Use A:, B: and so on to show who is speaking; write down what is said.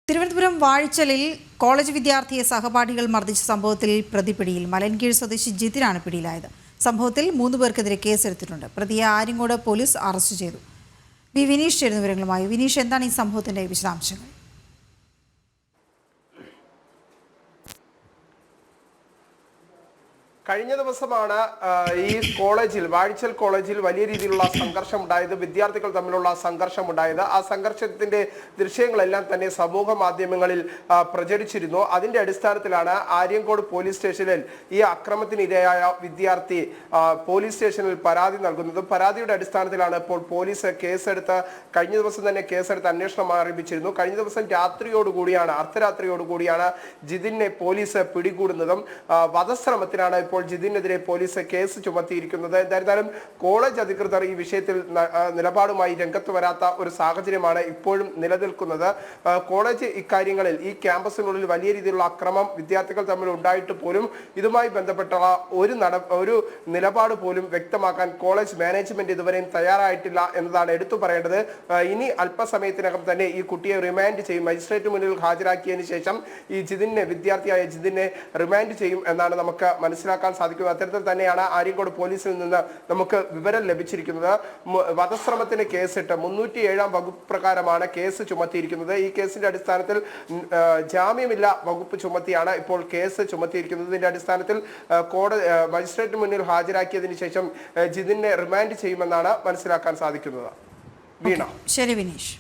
A: Thiruvananthapuram വാഴച്ചലിൽ college വിദ്യാർത്ഥിയെ സഹപാഠികൾ മർദ്ദിച്ച സംഭവത്തിൽ പ്രതി പിടിയിൽ. മലയൻകീഴ് സ്വദേശി ജിതിനാണ് പിടിയിലായത്. സംഭവത്തിൽ 3 പേർക്കെതിരെ കേസെടുത്തിട്ടുണ്ട്. പ്രതിയെ ആര്യങ്കോട് പോലീസ് അറസ്റ്റ് ചെയ്തു. വിനീഷ് ചേരുന്ന വിവരങ്ങളുമായി. വിനീഷ്, എന്താണ് ഈ സംഭവത്തിന്റെ വിശദാംശങ്ങൾ?
B: കഴിഞ്ഞ ദിവസമാണ് ഈ വാഴച്ചൽ കോളേജിൽ വലിയ രീതിയിലുള്ള സംഘർഷം ഉണ്ടായത്, വിദ്യാർത്ഥികൾ തമ്മിലുള്ള സംഘർഷം ഉണ്ടായത്. ആ സംഘർഷത്തിന്റെ ദൃശ്യങ്ങളെല്ലാം തന്നെ സമൂഹ മാധ്യമങ്ങളിൽ പ്രചരിച്ചിരുന്നു. അതിന്റെ അടിസ്ഥാനത്തിലാണ് ആര്യങ്കോട് പോലീസ് സ്റ്റേഷനിൽ ഈ അക്രമത്തിനിരയായ വിദ്യാർത്ഥി പോലീസ് സ്റ്റേഷനിൽ പരാതി നൽകുന്നത്. പരാതിയുടെ അടിസ്ഥാനത്തിലാണ് ഇപ്പോൾ പോലീസ് കഴിഞ്ഞ ദിവസം തന്നെ കേസെടുത്ത് അന്വേഷണം ആരംഭിച്ചിരുന്നു. കഴിഞ്ഞ ദിവസം അർദ്ധരാത്രിയോടുകൂടിയാണ് ജിതിനെ പോലീസ് പിടികൂടുന്നതും. വധശ്രമത്തിനാണ് ഇപ്പോൾ ജിതിനെതിരെ പോലീസ് കേസ് ചുമത്തിയിരിക്കുന്നത്. എന്തായിരുന്നാലും കോളേജ് അധികൃതർ ഈ വിഷയത്തിൽ നിലപാടുമായി രംഗത്ത് വരാത്ത ഒരു സാഹചര്യമാണ് ഇപ്പോഴും നിലനിൽക്കുന്നത്. കോളേജ് ഇക്കാര്യങ്ങളിൽ ഈ ക്യാമ്പസിനുള്ളിൽ വലിയ രീതിയിലുള്ള അക്രമം വിദ്യാർത്ഥികൾ തമ്മിൽ ഉണ്ടായിട്ട് പോലും ഇതുമായി ബന്ധപ്പെട്ടുള്ള ഒരു നിലപാട് പോലും വ്യക്തമാക്കാൻ കോളേജ് മാനേജ്മെന്റ് ഇതുവരെയും തയ്യാറായിട്ടില്ല എന്നതാണ് എടുത്തു പറയേണ്ടത്. ഇനി അല്പസമയത്തിനകം തന്നെ ഈ കുട്ടിയെ റിമാൻഡ് ചെയ്യും. മജിസ്ട്രേറ്റ് മുന്നിൽ ഹാജരാക്കിയതിനു ശേഷം ഈ വിദ്യാർത്ഥിയായ ജിതിനെ റിമാൻഡ് ചെയ്യും എന്നാണ് നമുക്ക് മനസ്സിലാക്കാൻ സാധിക്കുന്നത്. അത്തരത്തിൽ തന്നെയാണ് ആര്യങ്കോട് പോലീസിൽ നിന്ന് നമുക്ക് വിവരം ലഭിച്ചിരിക്കുന്നത്. വധശ്രമത്തിന് കേസിട്ട് 307 വകുപ്പ് പ്രകാരമാണ് കേസ് ചുമത്തിയിരിക്കുന്നത്. ഈ കേസിന്റെ അടിസ്ഥാനത്തിൽ ജാമ്യമില്ല വകുപ്പ് ചുമത്തിയാണ് ഇപ്പോൾ കേസ് ചുമത്തിയിരിക്കുന്നത്. ഇതിന്റെ അടിസ്ഥാനത്തിൽ മജിസ്ട്രേറ്റ് മുന്നിൽ ഹാജരാക്കിയതിനു ശേഷം ജിതിനെ റിമാൻഡ് ചെയ്യുമെന്നാണ് മനസ്സിലാക്കാൻ സാധിക്കുന്നത്. വീണ.
A: ശരി വിനീഷ്.